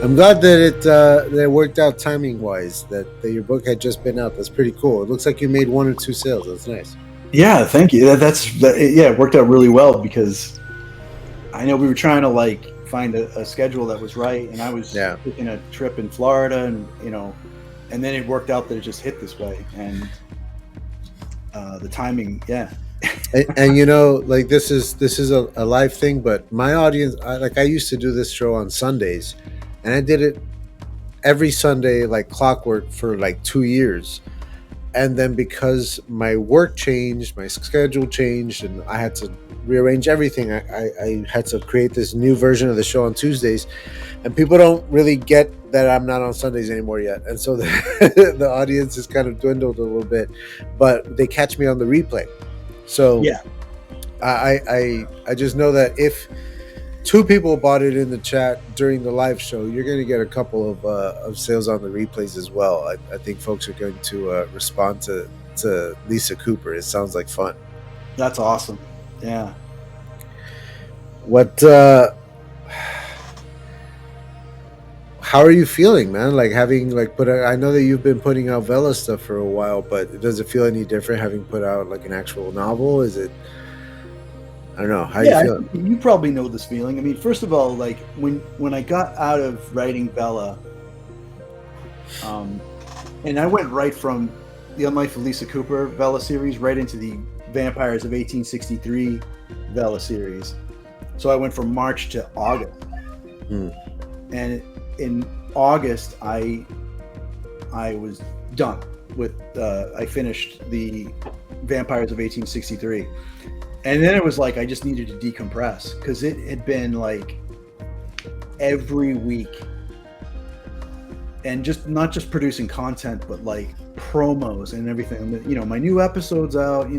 I'm glad that it worked out timing wise. That your book had just been out. That's pretty cool. It looks like you made one or two sales. That's nice. Yeah, thank you. Yeah, it worked out really well because I know we were trying to like find a schedule that was right, and I was Yeah. taking a trip in Florida, and and then it worked out that it just hit this way, and the timing, yeah. And like this is a live thing, but my audience, I used to do this show on Sundays, and I did it every Sunday like clockwork for like 2 years. And then because my work changed, my schedule changed, and I had to rearrange everything, I had to create this new version of the show on Tuesdays. And people don't really get that I'm not on Sundays anymore yet. And so the audience has kind of dwindled a little bit, but they catch me on the replay. So Yeah. I just know that if two people bought it in the chat during the live show, you're going to get a couple of sales on the replays as well. I think folks are going to respond to Lisa Cooper. It sounds like fun. That's awesome. Yeah. What? How are you feeling, man? Like having like I know that you've been putting out Vela stuff for a while, but does it feel any different having put out like an actual novel? Is it? I don't know. How you feeling? You probably know this feeling. I mean, first of all, like when I got out of writing Vela, and I went right from the Unlife of Lisa Cooper Vela series right into the Vampires of 1863 Vela series. So I went from March to August, and in August I was done with. I finished the Vampires of 1863. And then it was like I just needed to decompress because it had been like every week, and just not just producing content, but like promos and everything. My new episode's out.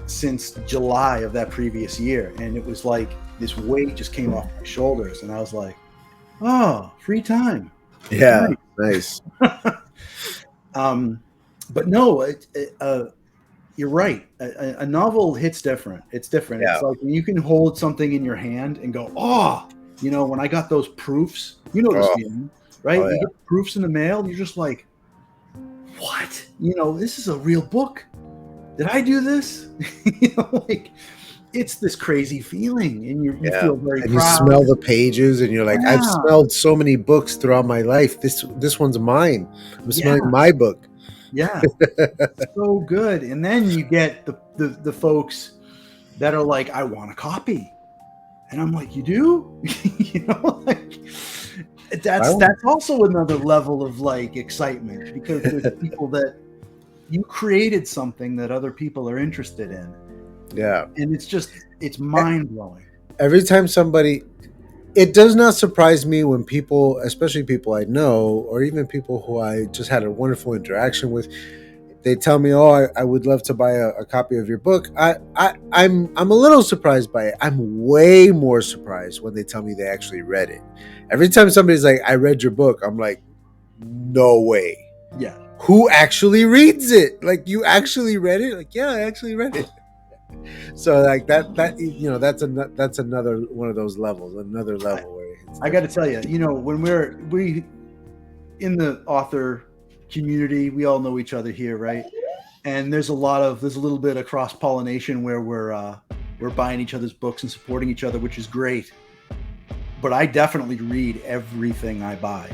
Since July of that previous year, and it was like this weight just came off my shoulders, and I was like, "Oh, free time." Yeah, nice. But no, you're right. A novel hits different. It's different. Yeah. It's like when you can hold something in your hand and go, "Oh," when I got those proofs, this feeling, right? Oh, yeah. You get proofs in the mail, you're just like, "What? This is a real book. Did I do this?" Like it's this crazy feeling, and you feel very and proud. You smell the pages, and you're like, I've smelled so many books throughout my life. This one's mine. I'm smelling my book. Yeah, so good. And then you get the folks that are like, I want a copy, and I'm like, you do? Like that's also another level of like excitement, because there's people that you created something that other people are interested in. Yeah, and it's mind blowing. Every time somebody. It does not surprise me when people, especially people I know, or even people who I just had a wonderful interaction with, they tell me, "Oh, I would love to buy a copy of your book." I'm a little surprised by it. I'm way more surprised when they tell me they actually read it. Every time somebody's like, "I read your book," I'm like, "No way." Yeah. Who actually reads it? Like, you actually read it? Like, yeah, I actually read it. So like that's another one of those levels, another level where I got to tell you, when we in the author community, we all know each other here, right? And there's a little bit of cross pollination where we're buying each other's books and supporting each other, which is great. But I definitely read everything I buy.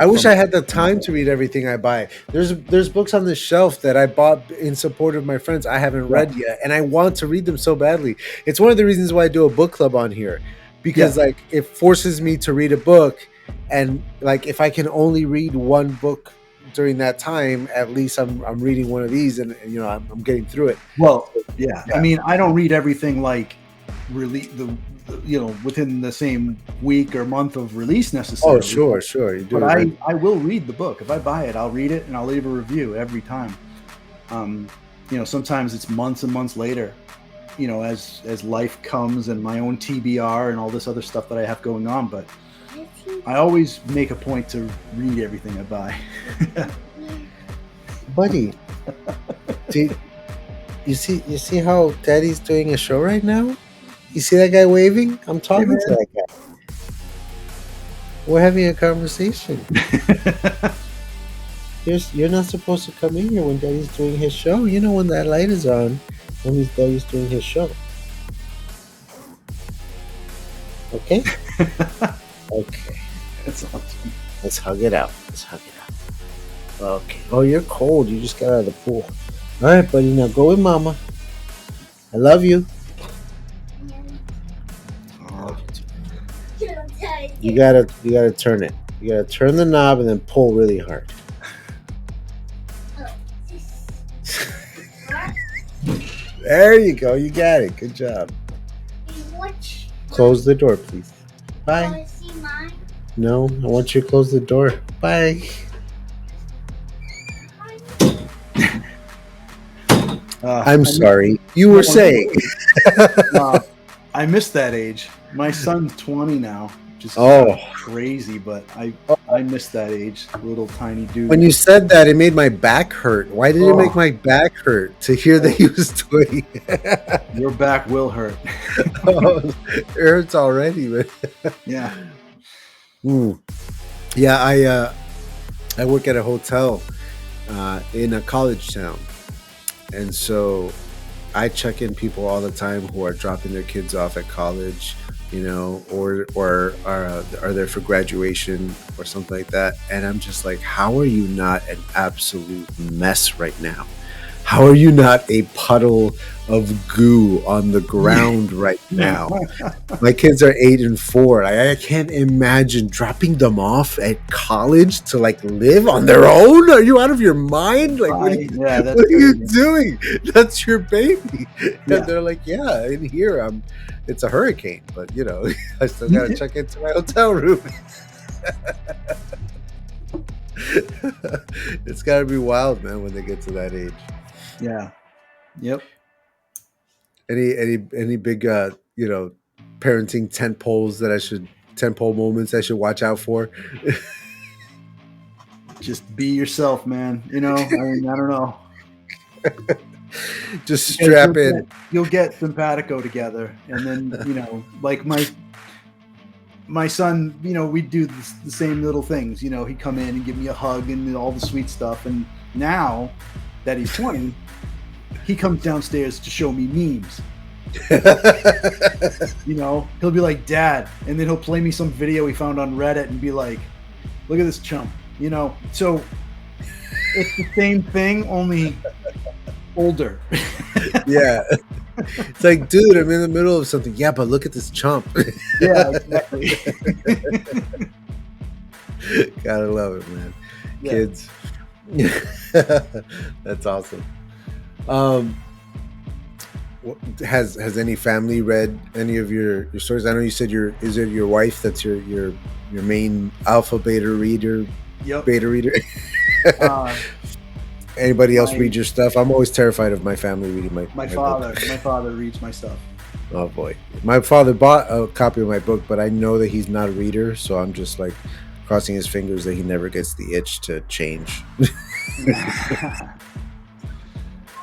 I wish I had the time to read everything I buy. There's books on the shelf that I bought in support of my friends I haven't read yet, and I want to read them so badly. It's one of the reasons why I do a book club on here, because like it forces me to read a book, and like if I can only read one book during that time, at least I'm reading one of these, and I'm getting through it. Well, yeah. I mean, I don't read everything like within the same week or month of release necessarily. Oh, sure. You do. But I will read the book. If I buy it, I'll read it and I'll leave a review every time. Sometimes it's months and months later, as life comes and my own TBR and all this other stuff that I have going on. But I always make a point to read everything I buy. Buddy, you see how Daddy's doing a show right now? You see that guy waving? I'm talking to that guy. We're having a conversation. You're not supposed to come in here when Daddy's doing his show. You know when that light is on, when Daddy's doing his show. Okay? Okay. That's awesome. Let's hug it out. Let's hug it out. Okay. Oh, you're cold. You just got out of the pool. All right, buddy. Now go with Mama. I love you. You gotta turn it. You gotta turn the knob and then pull really hard. There you go. You got it. Good job. Close the door, please. Bye. No, I want you to close the door. Bye. I'm sorry. You were saying. I missed that age. My son's 20 now. Just crazy, but I missed that age. Little tiny dude. When you said that, it made my back hurt. Why did it make my back hurt to hear that he was 20? Your back will hurt. It hurts already, man. Yeah. Yeah, I work at a hotel in a college town, and so I check in people all the time who are dropping their kids off at college, you know, or are there for graduation or something like that. And I'm just like, how are you not an absolute mess right now? How are you not a puddle of goo on the ground right now? My kids are 8 and 4. I can't imagine dropping them off at college to like live on their own. Are you out of your mind? Like, what are you doing? That's your baby. And they're like, yeah, in here, it's a hurricane, but you know, I still gotta check into my hotel room. It's gotta be wild, man, when they get to that age. Yeah. Yep. Any big you know, parenting tent poles moments I should watch out for? Just be yourself, man. You know, I mean, I don't know. Just strap in. You'll get simpatico together, and then you know, like my son, you know, we do the same little things. You know, he'd come in and give me a hug and all the sweet stuff. And now that he's 20, he comes downstairs to show me memes. You know, he'll be like, Dad, and then he'll play me some video he found on Reddit and be like, look at this chump. You know, so it's the same thing, only older. Yeah. It's like, dude, I'm in the middle of something. Yeah, but look at this chump. Yeah, exactly. Gotta love it, man. Yeah. Kids. That's awesome. Has any family read any of your stories? I know you said is it your wife that's your main alpha beta reader? Yep. Beta reader. Anybody else read your stuff? I'm always terrified of my family reading my father. book. My father reads my stuff. Oh boy, my father bought a copy of my book, but I know that he's not a reader, so I'm just like crossing his fingers that he never gets the itch to change.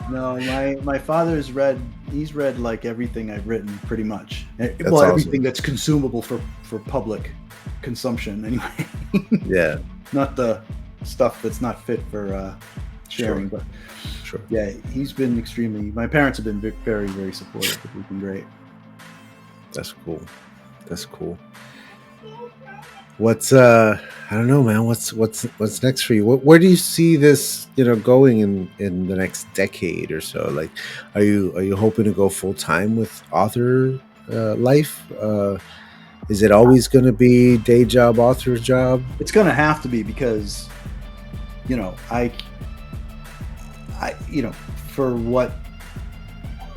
No, my father's read. He's read like everything I've written, pretty much. Awesome. Everything that's consumable for public consumption, anyway. Yeah. Not the stuff that's not fit for sharing, but yeah, he's been extremely. My parents have been very, very supportive. It's been great. That's cool. That's cool. What's I don't know, man. What's next for you? Where do you see this, you know, going in the next decade or so? Like, are you hoping to go full time with author life? Is it always going to be day job, author job? It's going to have to be because, you know, I you know, for what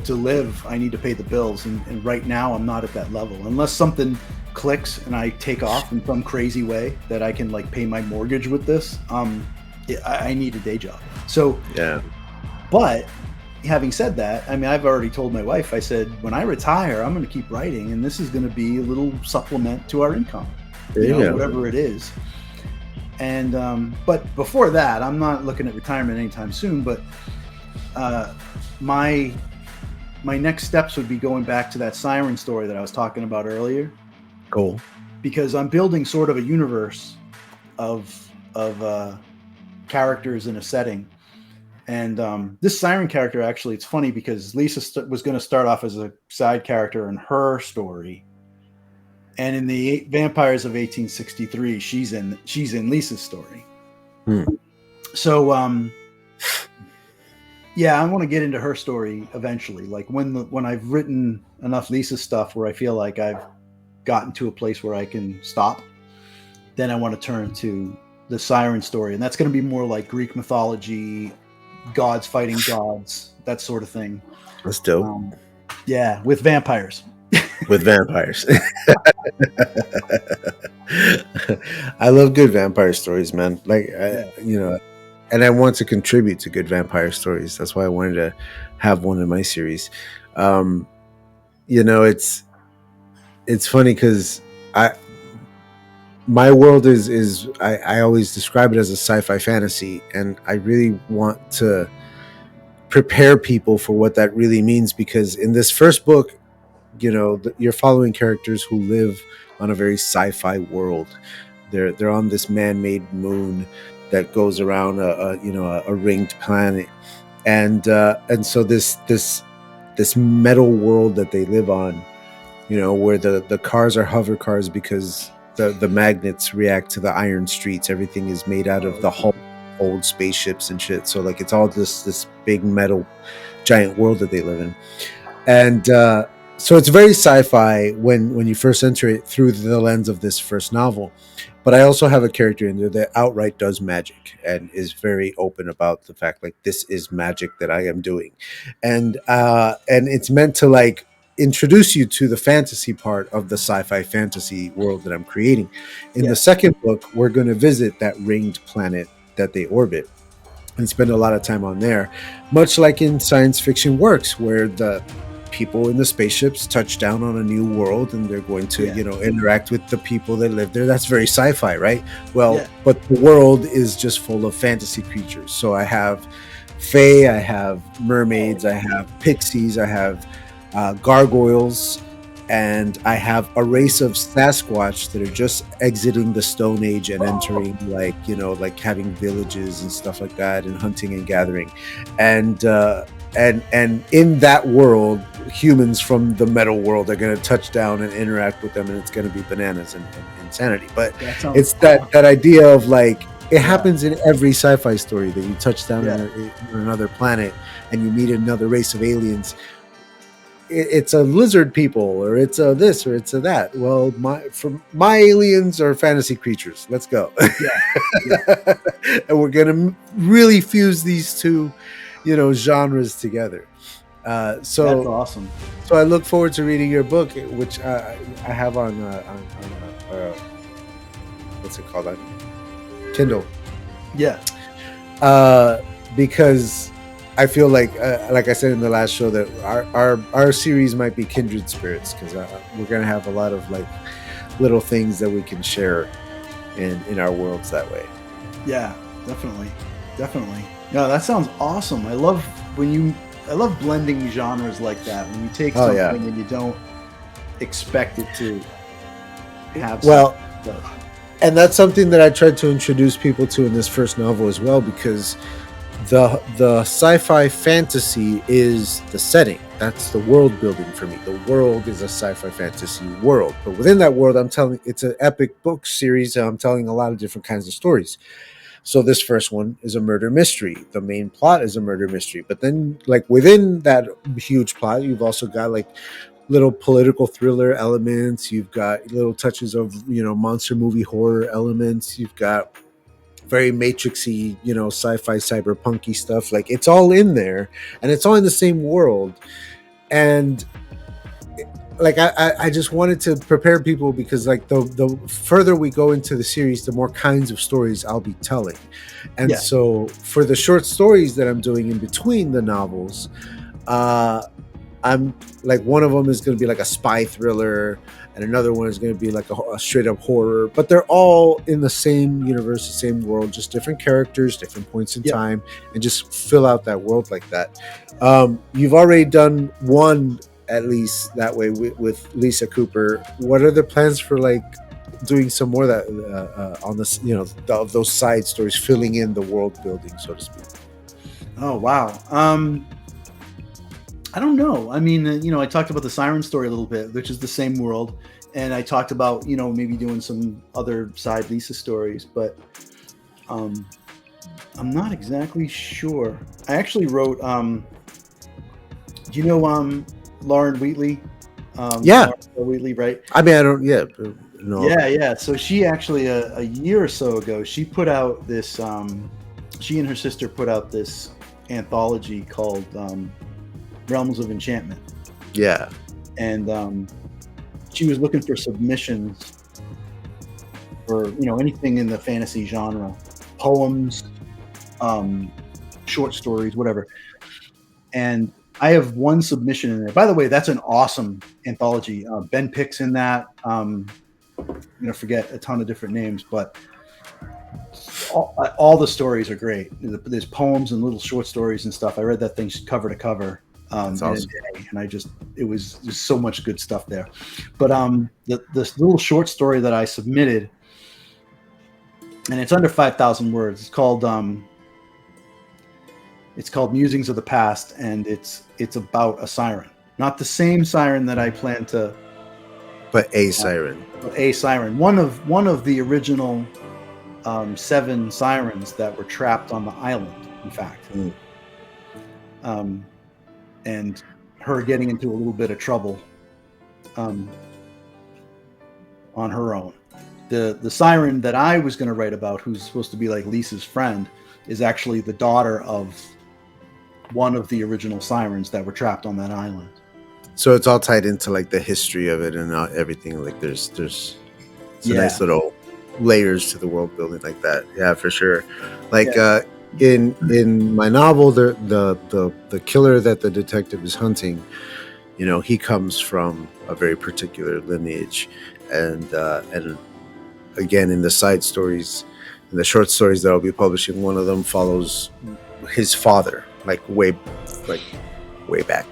to live, I need to pay the bills, and right now I'm not at that level. Unless something clicks and I take off in some crazy way that I can like pay my mortgage with this, I need a day job. So yeah. But having said that, I mean, I've already told my wife, I said, when I retire, I'm going to keep writing, and this is going to be a little supplement to our income, whatever it is. And but before that, I'm not looking at retirement anytime soon. But my next steps would be going back to that siren story that I was talking about earlier. Cool. because I'm building sort of a universe of characters in a setting. And this Siren character, actually, it's funny because Lisa was going to start off as a side character in her story, and in the Vampires of 1863, she's in Lisa's story. Hmm. So yeah, I want to get into her story eventually. Like when I've written enough Lisa stuff where I feel like I've gotten to a place where I can stop, then I want to turn to the Siren story, and that's going to be more like Greek mythology, gods fighting gods, that sort of thing. That's dope. Yeah, with vampires. With vampires. I love good vampire stories, man. Like, and I want to contribute to good vampire stories. That's why I wanted to have one in my series. It's funny because my world is I always describe it as a sci-fi fantasy, and I really want to prepare people for what that really means, because in this first book, you're following characters who live on a very sci-fi world. They're on this man-made moon that goes around a ringed planet, and so this metal world that they live on, where the cars are hover cars because the magnets react to the iron streets. Everything is made out of the hull, old spaceships and shit. So like it's all this big metal giant world that they live in, and so it's very sci-fi when you first enter it through the lens of this first novel. But I also have a character in there that outright does magic and is very open about the fact, like, this is magic that I am doing, and it's meant to like introduce you to the fantasy part of the sci-fi fantasy world that I'm creating. In the second book, we're going to visit that ringed planet that they orbit and spend a lot of time on there, much like in science fiction works, where the people in the spaceships touch down on a new world and they're going to interact with the people that live there. That's very sci-fi, right? Well, but the world is just full of fantasy creatures. So I have fae, I have mermaids, I have pixies, I have gargoyles, and I have a race of Sasquatch that are just exiting the Stone Age and entering like having villages and stuff like that, and hunting and gathering, and in that world, humans from the metal world are going to touch down and interact with them, and it's going to be bananas and insanity. But it's that idea of like, it happens in every sci-fi story that you touch down on another planet and you meet another race of aliens. It's a lizard people, or it's a this, or it's a that. Well, my aliens are fantasy creatures. Let's go. And we're gonna really fuse these two, genres together. So that's awesome. So I look forward to reading your book, which I have on what's it called, on Kindle. Yeah. Because I feel like I said in the last show, that our series might be kindred spirits, because we're gonna have a lot of like little things that we can share in our worlds that way. Yeah, definitely. No, that sounds awesome. I love blending genres like that, when you take something and you don't expect it to have. Well, and that's something that I tried to introduce people to in this first novel as well, because the sci-fi fantasy is the setting. That's the world building for me. The world is a sci-fi fantasy world, but within that world, it's an epic book series, and I'm telling a lot of different kinds of stories. So this first one is a murder mystery. The main plot is a murder mystery, but then like within that huge plot, you've also got like little political thriller elements. You've got little touches of monster movie horror elements. You've got very matrixy, sci-fi cyberpunky stuff. Like, it's all in there, and it's all in the same world. And like I just wanted to prepare people, because like the further we go into the series, the more kinds of stories I'll be telling. And so for the short stories that I'm doing in between the novels, I'm like, one of them is going to be like a spy thriller, and another one is going to be like a straight up horror, but they're all in the same universe, the same world, just different characters, different points in time, and just fill out that world like that. You've already done one, at least that way, with Lisa Cooper. What are the plans for like doing some more of that on this, of those side stories, filling in the world building, so to speak. Oh wow. I don't know. I mean, I talked about the Siren story a little bit, which is the same world, and I talked about maybe doing some other side Lisa stories, but I'm not exactly sure. I actually wrote. Do you know Lauren Wheatley? Yeah. Lauren Wheatley, right? I mean, I don't. Yeah. No. Yeah. So she actually a year or so ago, she put out this. She and her sister put out this anthology called Realms of Enchantment. Yeah. And she was looking for submissions for anything in the fantasy genre, poems, short stories, whatever. And I have one submission in there. By the way, that's an awesome anthology. Ben Pick's in that. I'm gonna forget a ton of different names, but all the stories are great. There's poems and little short stories and stuff. I read that thing cover to cover That's awesome. in a day, and it was just so much good stuff there. But this little short story that I submitted, and it's under 5,000 words. It's called Musings of the Past, and it's about a siren, not the same siren that I plan to, but a siren. A siren, one of the original 7 sirens that were trapped on the island, in fact. And her getting into a little bit of trouble on her own. The siren that I was going to write about, who's supposed to be like Lisa's friend, is actually the daughter of one of the original sirens that were trapped on that island. So it's all tied into like the history of it and everything. Like there's some nice little layers to the world building like that. Yeah, for sure. Like in my novel, the killer that the detective is hunting, he comes from a very particular lineage, and again in the side stories, in the short stories that I'll be publishing, one of them follows his father, like way back,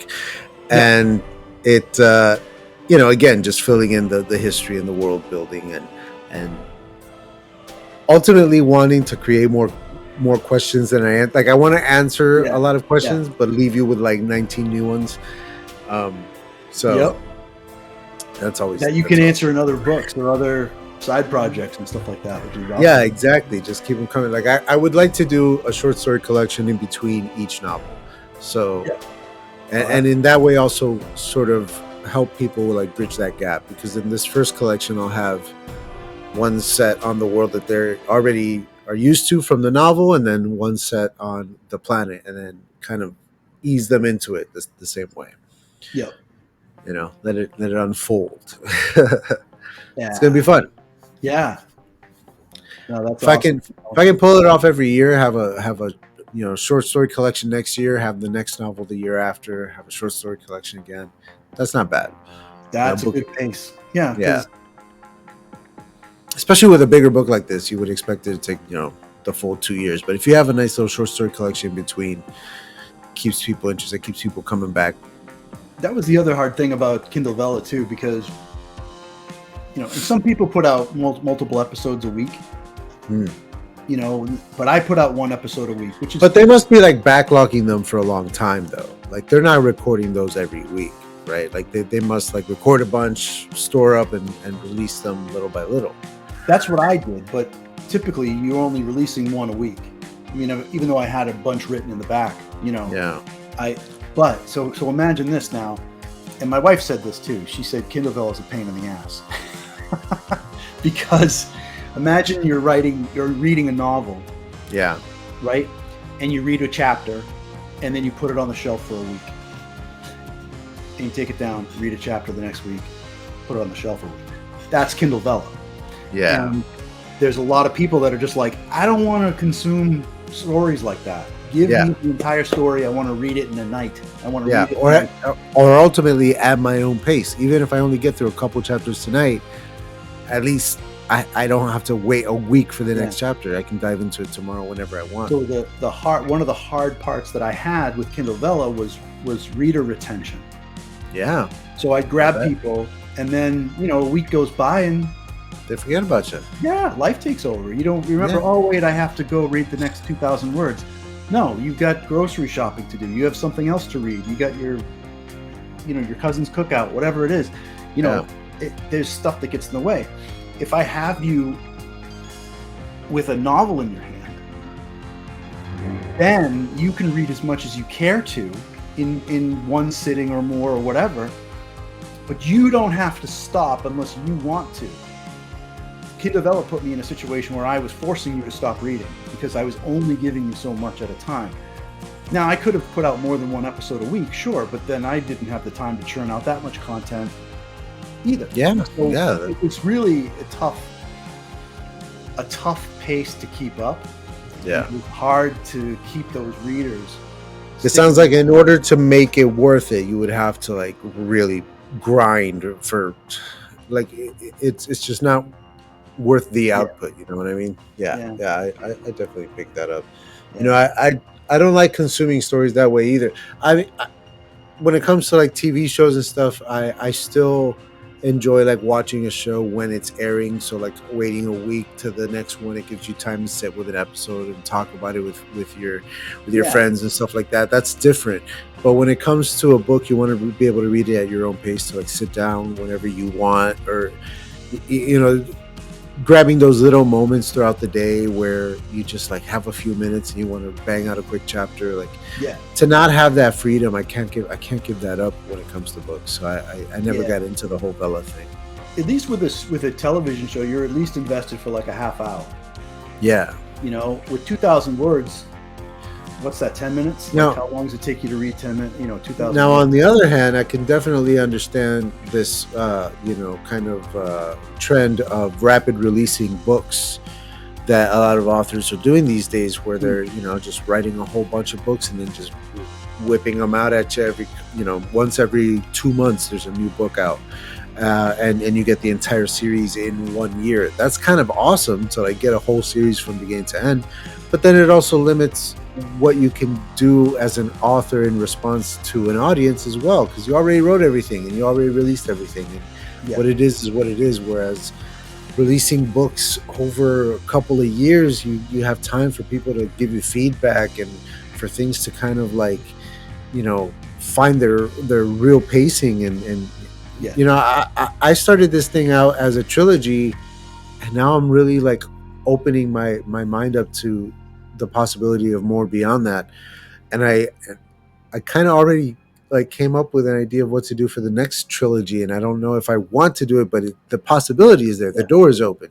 and it again just filling in the history and the world building and ultimately wanting to create more questions than I am. Like I want to answer a lot of questions, but leave you with like 19 new ones. That's always that you can answer in other books or other side projects and stuff like that. Yeah, exactly. Just keep them coming. Like I would like to do a short story collection in between each novel. So, and in that way also sort of help people like bridge that gap, because in this first collection I'll have one set on the world that they're already are used to from the novel, and then one set on the planet, and then kind of ease them into it the same way. Yep. Let it unfold. It's gonna be fun. Yeah. No, that's if awesome. If I can pull it off every year, have a short story collection next year, have the next novel the year after, have a short story collection again. That's not bad. That's a good pace. Yeah. Yeah. Especially with a bigger book like this, you would expect it to take, the full 2 years. But if you have a nice little short story collection in between, keeps people interested, keeps people coming back. That was the other hard thing about Kindle Vella too, because some people put out multiple episodes a week. But I put out one episode a week, which is. But they must be like backlogging them for a long time, though. Like they're not recording those every week, right? Like they must like record a bunch, store up, and release them little by little. That's what I did, but typically you're only releasing one a week. I mean, even though I had a bunch written in the back, Yeah. But so imagine this now, and my wife said this too. She said Kindle Vella is a pain in the ass because imagine you're reading a novel, right, and you read a chapter, and then you put it on the shelf for a week, and you take it down, read a chapter the next week, put it on the shelf for a week. That's Kindle Vella. Yeah. And there's a lot of people that are just like, I don't want to consume stories like that. Give me the entire story. I want to read it in a night. I want to read it. Or ultimately at my own pace. Even if I only get through a couple chapters tonight, at least I don't have to wait a week for the next chapter. I can dive into it tomorrow whenever I want. So one of the hard parts that I had with Kindle Vella was reader retention. Yeah. So I'd grab people, and then a week goes by and They forget about you. Yeah, life takes over. You don't remember, Yeah. oh, wait, I have to go read the next 2,000 words. No, you've got grocery shopping to do. You have something else to read. You got your cousin's cookout, whatever it is. There's stuff that gets in the way. If I have you with a novel in your hand, then you can read as much as you care to in one sitting or more or whatever, but you don't have to stop unless you want to. Kindle Vella put me in a situation where I was forcing you to stop reading because I was only giving you so much at a time. Now, I could have put out more than one episode a week, sure, but then I didn't have the time to churn out that much content either. Yeah, so yeah. It's really a tough pace to keep up. Yeah. It's hard to keep those readers. It sounds like in order to make it worth it, you would have to like really grind for, like, it's just not worth the output. You know what I mean? Yeah. I definitely picked that up. Yeah. I don't like consuming stories that way either. When it comes to like TV shows and stuff, I still enjoy like watching a show when it's airing. So like waiting a week to the next one, it gives you time to sit with an episode and talk about it with your friends and stuff like that. That's different. But when it comes to a book, you want to be able to read it at your own pace, to like sit down whenever you want, or grabbing those little moments throughout the day where you just like have a few minutes and you want to bang out a quick chapter. Like, to not have that freedom, I can't give that up when it comes to books. So I never got into the whole Vella thing. At least with a television show, you're at least invested for like a half hour. Yeah. With 2,000 words, what's that, 10 minutes? Now, like how long does it take you to read 10 minutes? 2,000 Now, words? on the other hand, I can definitely understand this, kind of trend of rapid releasing books that a lot of authors are doing these days, where they're, just writing a whole bunch of books and then just whipping them out at you once every 2 months. There's a new book out, and you get the entire series in 1 year. That's kind of awesome to like get a whole series from beginning to end, but then it also limits what you can do as an author in response to an audience as well, because you already wrote everything and you already released everything, and what it is what it is. Whereas releasing books over a couple of years, you have time for people to give you feedback and for things to kind of like find their real pacing, and I started this thing out as a trilogy, and now I'm really like opening my mind up to the possibility of more beyond that. And I kind of already like came up with an idea of what to do for the next trilogy, and I don't know if I want to do it, but the possibility is there. The door is open,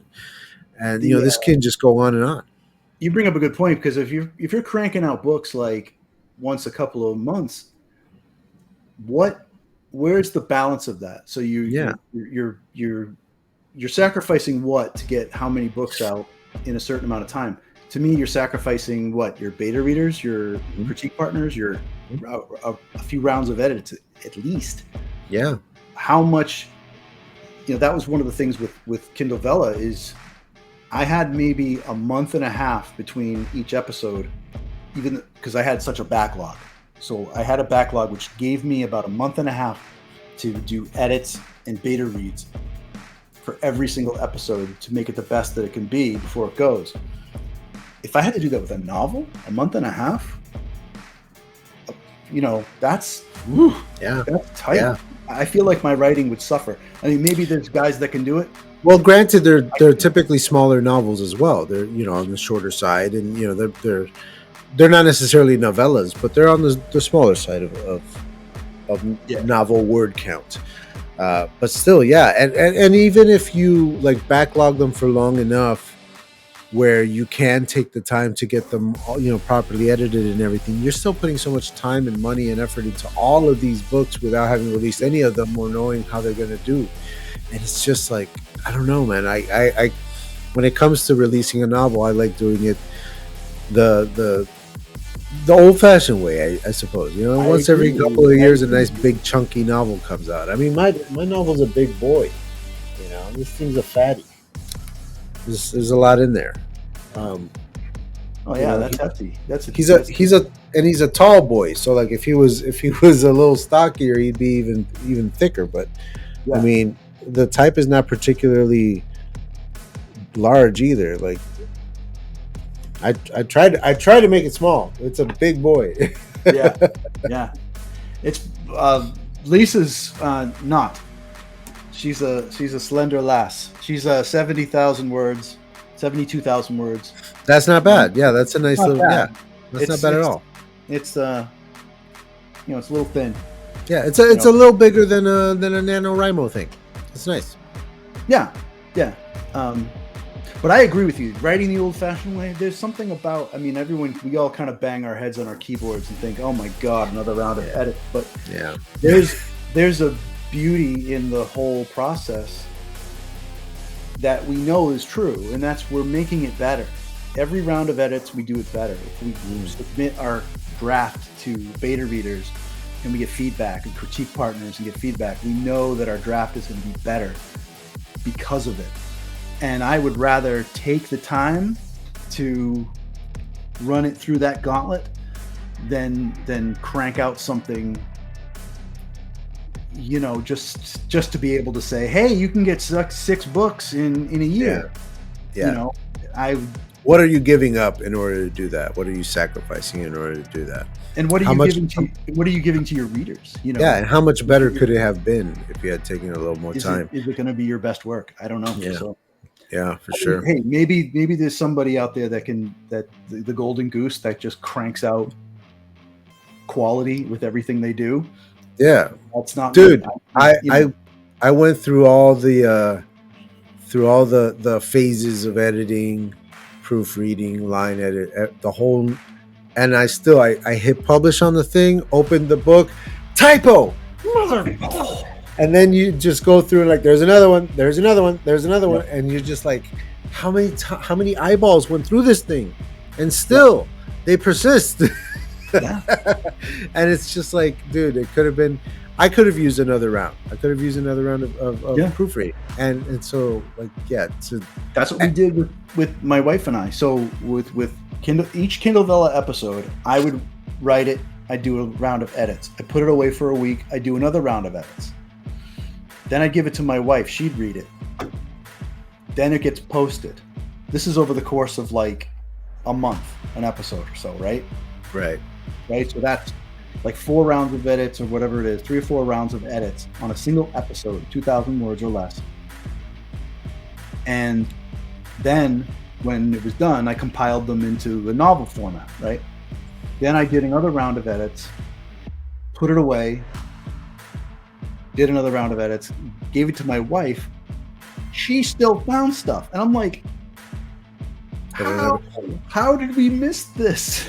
and this can just go on and on. You bring up a good point, because if you're cranking out books like once a couple of months, where's the balance of that? So you're sacrificing what to get how many books out in a certain amount of time? To me, you're sacrificing what? Your beta readers, your critique partners, your a few rounds of edits at least. Yeah. How much? That was one of the things with Kindle Vella, is I had maybe a month and a half between each episode, even because I had such a backlog. So I had a backlog which gave me about a month and a half to do edits and beta reads for every single episode to make it the best that it can be before it goes. If I had to do that with a novel, a month and a half, that's tight. Yeah. I feel like my writing would suffer. I mean, maybe there's guys that can do it. Well, granted, they're typically smaller novels as well. They're on the shorter side, and they're not necessarily novellas, but they're on the smaller side of novel word count. But still, and even if you like backlog them for long enough, where you can take the time to get them properly edited and everything, you're still putting so much time and money and effort into all of these books without having released any of them or knowing how they're going to do. And it's just like, I don't know, man. I when it comes to releasing a novel, I like doing it the old-fashioned way, I suppose. Once every couple of years, a nice big chunky novel comes out. I mean, my novel's a big boy. This thing's a fatty. There's a lot in there. That's hefty. He's a tall boy. So like if he was a little stockier, he'd be even thicker. But I mean, the type is not particularly large either. Like I tried to make it small. It's a big boy. Yeah, yeah. It's Lisa's not. She's a slender lass. She's 70,000 words, 72,000 words. That's not bad. Yeah, that's a nice Not little. Yeah, bad. that's not bad at all. It's it's a little thin. Yeah, it's a little bigger than a NaNoWriMo thing. It's nice. Yeah, yeah. But I agree with you. Writing the old-fashioned way, there's something about. I mean, we all kind of bang our heads on our keyboards and think, "Oh my God, another round of edit." But yeah, there's a beauty in the whole process that we know is true, and that's we're making it better. Every round of edits, we do it better. If we submit our draft to beta readers and we get feedback, and critique partners and get feedback, we know that our draft is going to be better because of it. And I would rather take the time to run it through that gauntlet than crank out something, just to be able to say, hey, you can get 6 books in a year. Yeah. What are you giving up in order to do that? What are you sacrificing in order to do that? And what are you giving to your readers? Yeah, and how much better could it have been if you had taken a little more time? Is it going to be your best work? I don't know. Yeah. So, yeah, for sure. Hey, maybe there's somebody out there that the golden goose that just cranks out quality with everything they do. Yeah, that's not, dude. I went through all the phases of editing, proofreading, line edit, the whole, and I hit publish on the thing, opened the book, typo, mother. And then you just go through and like, there's another one, and you're just like, how many eyeballs went through this thing, and still they persist. Yeah. And it's just like, dude, it could have been. I could have used another round. of proofreading, and so like, yeah. So that's what we did with my wife and I. So with Kindle, each Kindle Vella episode, I would write it. I do a round of edits. I put it away for a week. I do another round of edits. Then I give it to my wife. She'd read it. Then it gets posted. This is over the course of like a month, an episode or so, right? Right. So that's like 4 rounds of edits or whatever it is, 3 or 4 rounds of edits on a single episode, 2,000 words or less. And then when it was done, I compiled them into the novel format, right? Then I did another round of edits, put it away, did another round of edits, gave it to my wife. She still found stuff. And I'm like, how did we miss this?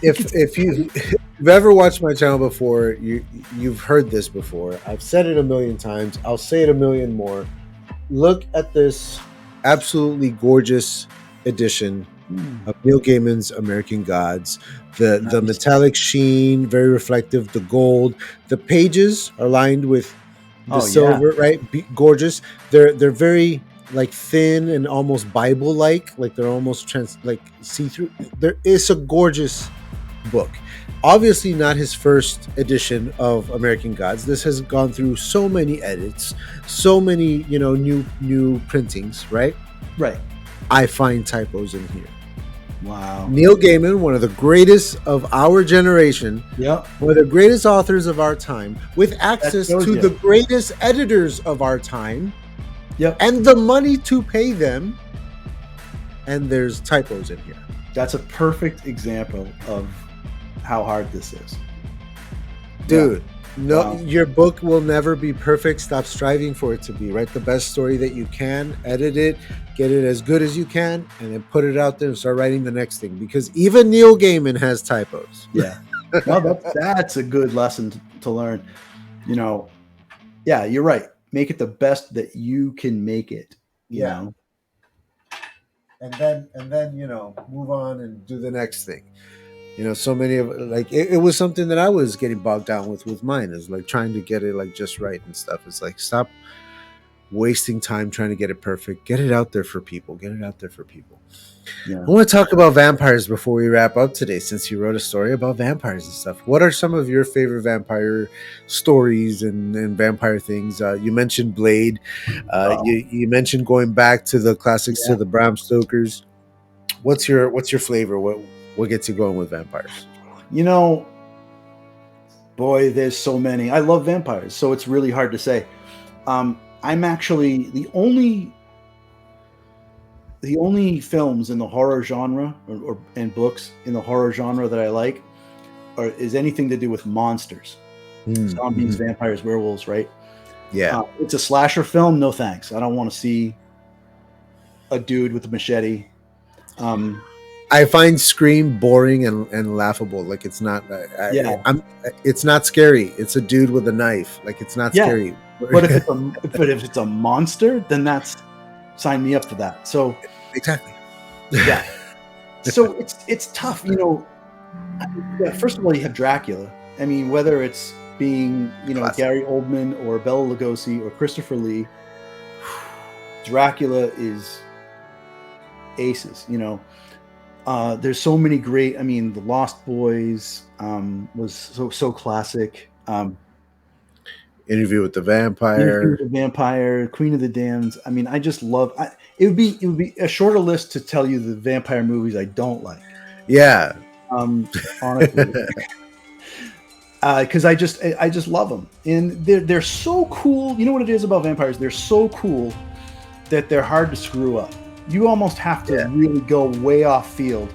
If you've ever watched my channel before, you've heard this before. I've said it a million times. I'll say it a million more. Look at this absolutely gorgeous edition of Neil Gaiman's American Gods. The metallic sheen, very reflective, the gold. The pages are lined with the silver, right? Gorgeous. They're very like thin and almost Bible-like they're almost see-through. There is a gorgeous book. Obviously not his first edition of American Gods. This has gone through so many edits, so many, new printings, right? Right. I find typos in here. Wow. Neil Gaiman, one of the greatest of our generation, one of the greatest authors of our time, with access to the greatest editors of our time, and the money to pay them, and there's typos in here. That's a perfect example of how hard this is. Dude, your book will never be perfect. Stop striving for it to be. Write the best story that you can, edit it, get it as good as you can, and then put it out there and start writing the next thing. Because even Neil Gaiman has typos. Yeah. No, that's a good lesson to learn. Yeah, you're right. Make it the best that you can make it. You know? And then move on and do the next thing. So many of it was something that I was getting bogged down with mine, is like trying to get it like just right and stuff. It's like, stop wasting time trying to get it perfect. Get it out there for people. Get it out there for people. Yeah. I want to talk about vampires before we wrap up today, since you wrote a story about vampires and stuff. What are some of your favorite vampire stories and vampire things? You mentioned Blade. You mentioned going back to the classics, to the Bram Stokers. What's your flavor? What gets you going with vampires? You know, boy, there's so many. I love vampires, so it's really hard to say. I'm actually the only films in the horror genre and books in the horror genre that I like is anything to do with monsters, zombies, vampires, werewolves, right? Yeah. It's a slasher film. No thanks. I don't want to see a dude with a machete. I find Scream boring and laughable. Like, it's not. It's not scary. It's a dude with a knife. Like, it's not scary. But if it's a monster, then that's sign me up for that. So exactly. Yeah. So it's tough, you know. First of all, you have Dracula. I mean, whether it's being, you know, classic Gary Oldman or Bela Lugosi or Christopher Lee, Dracula is aces, you know. There's so many great. I mean, The Lost Boys was so classic. Interview with the Vampire, Queen of the Damned. I mean, I just love. It would be a shorter list to tell you the vampire movies I don't like. Yeah. Honestly, because I just love them, and they're so cool. You know what it is about vampires? They're so cool that they're hard to screw up. You almost have to really go way off field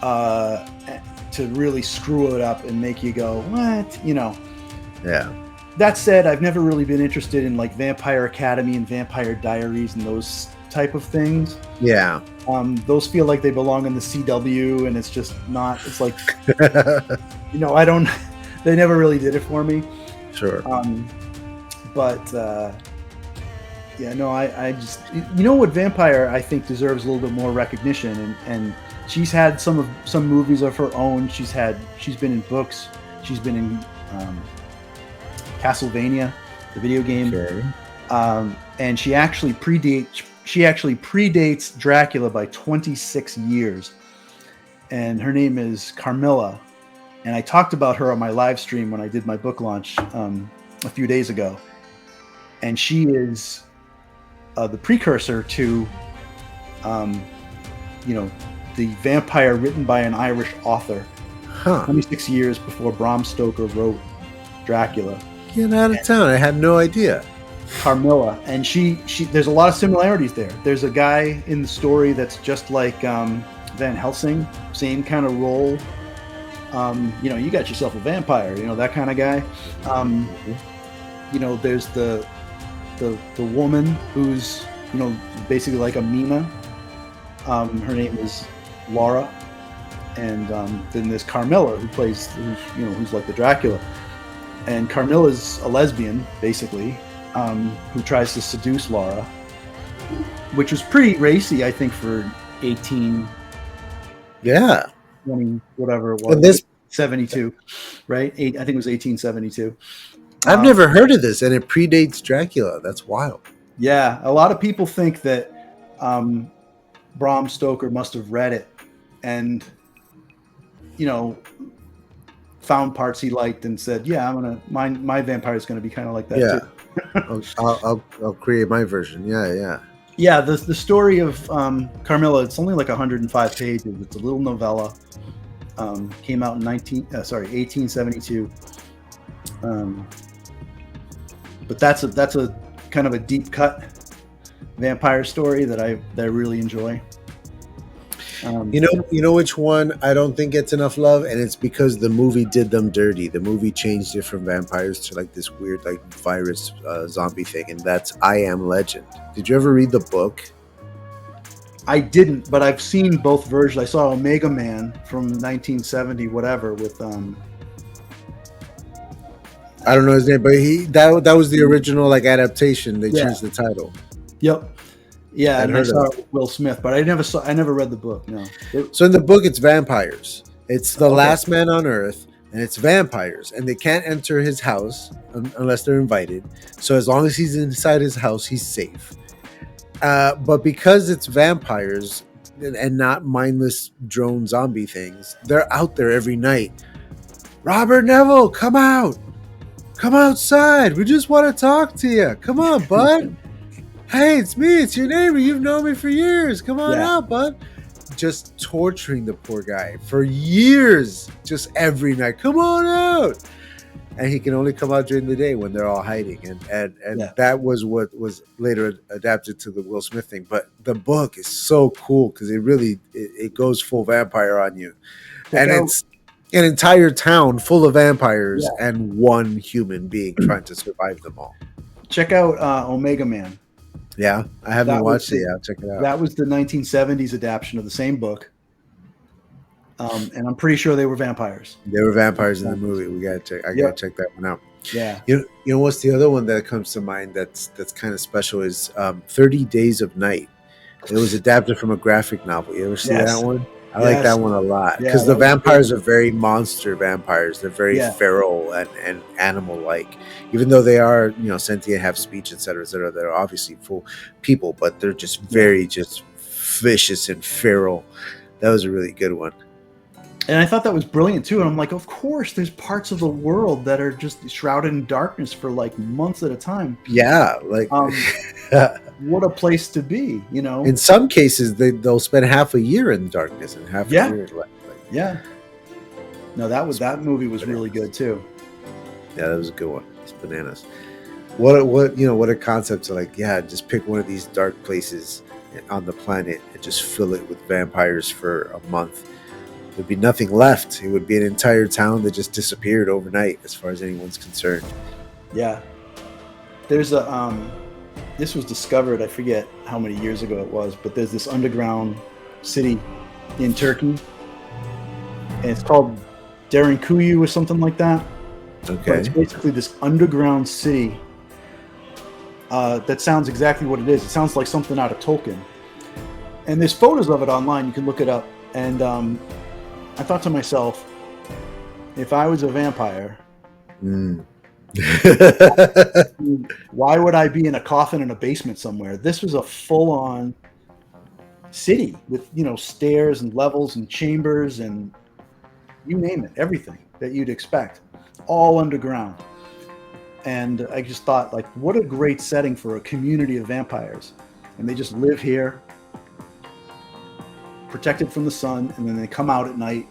to really screw it up and make you go, what? You know. Yeah. That said, I've never really been interested in like Vampire Academy and Vampire Diaries and those type of things. Yeah. Those feel like they belong in the CW, and it's just not. It's like, you know, they never really did it for me. Sure. I just, you know what, Vampire I think deserves a little bit more recognition, and she's had some movies of her own. She's been in books. She's been in Castlevania, the video game. Okay. And she actually predates Dracula by 26 years. And her name is Carmilla. And I talked about her on my live stream when I did my book launch a few days ago. And she is the precursor to, the vampire written by an Irish author. 26 years before Bram Stoker wrote Dracula. Get out of town. I had no idea. Carmilla. And she there's a lot of similarities there. There's a guy in the story that's just like Van Helsing, same kind of role. You know, you got yourself a vampire, you know, that kind of guy. You know, there's the woman who's, you know, basically like a Mina. Her name is Laura. And then there's Carmilla, who's like the Dracula. And Carmilla's a lesbian, basically, who tries to seduce Laura, which was pretty racy, I think, for 20, whatever it was. 72, right? I think it was 1872. I've never heard of this, and it predates Dracula. That's wild. Yeah, a lot of people think that Bram Stoker must have read it and, you know, found parts he liked and said, "Yeah, my vampire is gonna be kind of like that too." I'll create my version. Yeah. The story of Carmilla, it's only like 105 pages. It's a little novella. Came out in 1872. But that's a kind of a deep cut vampire story that I really enjoy. You know which one I don't think gets enough love, and it's because the movie did them dirty. The movie changed it from vampires to like this weird like virus zombie thing, and that's I Am Legend. Did you ever read the book? I didn't, but I've seen both versions. I saw Omega Man from 1970, whatever, with I don't know his name, but that was the original like adaptation. They changed the title. Yep. Yeah, and I saw it with Will Smith, but I never read the book. No. So in the book, it's vampires. It's the last man on Earth, and it's vampires, and they can't enter his house unless they're invited. So as long as he's inside his house, he's safe. But because it's vampires and not mindless drone zombie things, they're out there every night. Robert Neville, come out. Come outside. We just want to talk to you. Come on, bud. Hey, it's me. It's your neighbor. You've known me for years. Come on out, bud. Just torturing the poor guy for years, just every night. Come on out. And he can only come out during the day when they're all hiding. And that was what was later adapted to the Will Smith thing. But the book is so cool because it goes full vampire on you. It's an entire town full of vampires and one human being trying to survive them all. Check out Omega Man. Yeah, I haven't watched it yet. I'll check it out. That was the 1970s adaptation of the same book. And I'm pretty sure they were vampires. They were vampires in the movie. We gotta check. I gotta check that one out. Yeah. You know what's the other one that comes to mind that's kind of special is 30 Days of Night. It was adapted from a graphic novel. You ever see that one? I like that one a lot because the vampires are very monster vampires. They're very feral and animal-like. Even though they are, sentient, have speech, etc., they're obviously full people, but they're just very just vicious and feral. That was a really good one. And I thought that was brilliant too. And I'm like, of course, there's parts of the world that are just shrouded in darkness for like months at a time. Yeah, like what a place to be, In some cases, they'll spend half a year in darkness and half a year. No, that movie was really good too. Yeah, that was a good one. It's bananas. What a concept to just pick one of these dark places on the planet and just fill it with vampires for a month. There'd be nothing left. It would be an entire town that just disappeared overnight as far as anyone's concerned. Yeah. There's this was discovered, I forget how many years ago it was, but there's this underground city in Turkey, and it's called Derinkuyu or something like that. Okay. But it's basically this underground city that sounds exactly what it is. It sounds like something out of Tolkien. And there's photos of it online. You can look it up. And I thought to myself, if I was a vampire, why would I be in a coffin in a basement somewhere? This was a full-on city with, stairs and levels and chambers and you name it, everything that you'd expect, all underground. And I just thought, what a great setting for a community of vampires. And they just live here, protected from the sun, and then they come out at night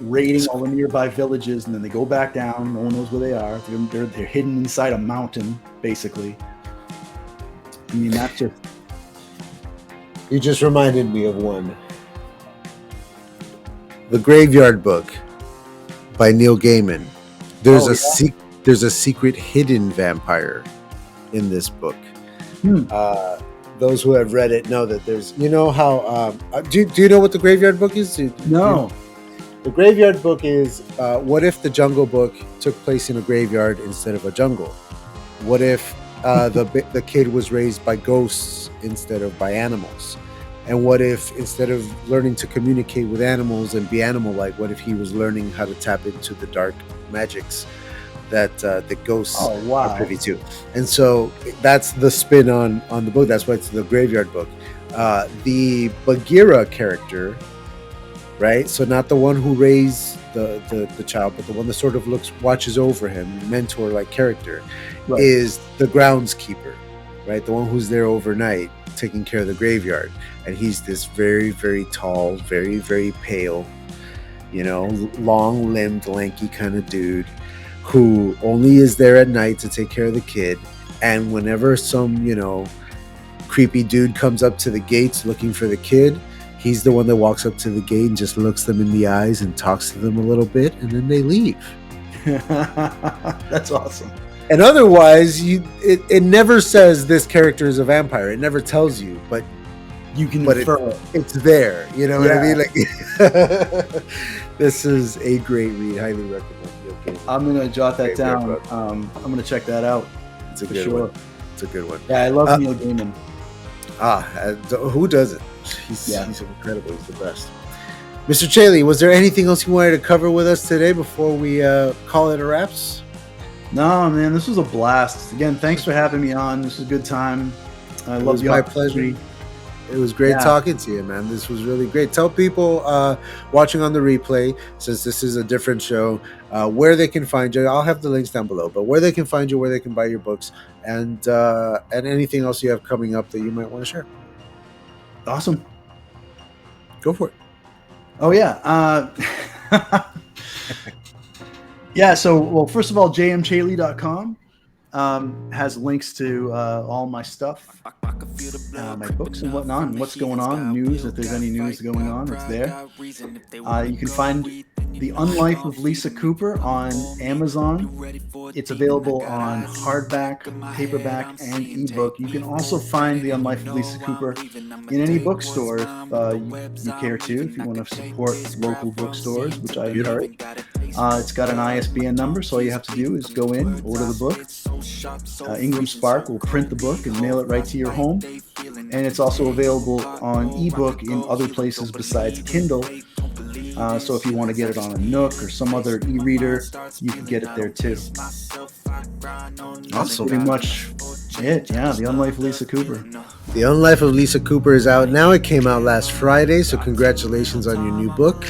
raiding all the nearby villages, and then they go back down. No one knows where they are. They're hidden inside a mountain, basically. I mean, that's just... You just reminded me of one. The Graveyard Book by Neil Gaiman. There's a secret hidden vampire in this book. Those who have read it know that there's, how, do you know what the Graveyard Book is? No. The Graveyard Book is, what if the Jungle Book took place in a graveyard instead of a jungle? What if the kid was raised by ghosts instead of by animals? And what if instead of learning to communicate with animals and be animal-like, what if he was learning how to tap into the dark magics that the ghosts are privy to? And so that's the spin on the book. That's why it's the Graveyard Book. The Bagheera character, right? So not the one who raised the child, but the one that sort of watches over him, mentor-like character, is the groundskeeper, right? The one who's there overnight, taking care of the graveyard. And he's this very, very tall, very, very pale, long-limbed, lanky kind of dude who only is there at night to take care of the kid. And whenever some, creepy dude comes up to the gates looking for the kid, he's the one that walks up to the gate and just looks them in the eyes and talks to them a little bit, and then they leave. That's awesome. And otherwise, it never says this character is a vampire. It never tells you, but you can infer it's there. You know what I mean? This is a great read. Highly recommend. Okay. I'm gonna jot that down. I'm gonna check that out. It's a good one. It's a good one. Yeah, I love Neil Gaiman. Who doesn't? He's incredible. He's the best. Mr. Celi, was there anything else you wanted to cover with us today before we call it a wraps? No, man, this was a blast. Again, thanks for having me on. This was a good time. I love my pleasure. It was great talking to you, man. This was really great. Tell people watching on the replay, since this is a different show, where they can find you. I'll have the links down below, but where they can find you, where they can buy your books, and anything else you have coming up that you might want to share. Awesome. Go for it. Oh, yeah. Yeah, so, well, first of all, jmchaley.com has links to all my stuff, my books and whatnot, and what's going on, news. If there's any news going on, it's there. You can find The Unlife of Lisa Cooper on Amazon. It's available on hardback, paperback, and ebook. You can also find The Unlife of Lisa Cooper in any bookstore if you care to, if you want to support local bookstores, which I encourage. It's got an ISBN number, so all you have to do is go in, order the book. Ingram Spark will print the book and mail it right to your home. And it's also available on ebook in other places besides Kindle. So if you want to get it on a Nook or some other e-reader, you can get it there too. That's pretty much it. Yeah, The Unlife of Lisa Cooper. The Unlife of Lisa Cooper is out now. It came out last Friday, so congratulations on your new book.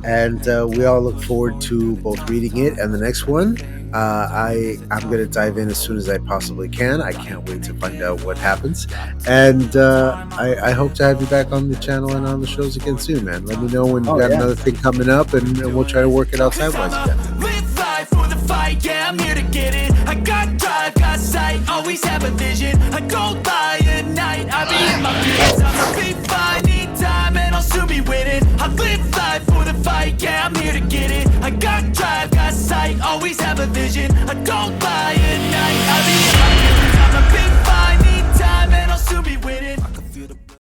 And we all look forward to both reading it and the next one. I'm going to dive in as soon as I possibly can. I can't wait to find out what happens. And I hope to have you back on the channel and on the shows again soon, man. Let me know when you got another thing coming up, and we'll try to work it out sidewise again. Live life for the fight, yeah, I'm here to get it. I got drive, got sight, always have a vision. I don't lie at night, I be in my feelings. I'm a big fine, need time, and I'll soon be winning. I live life for the fight, yeah.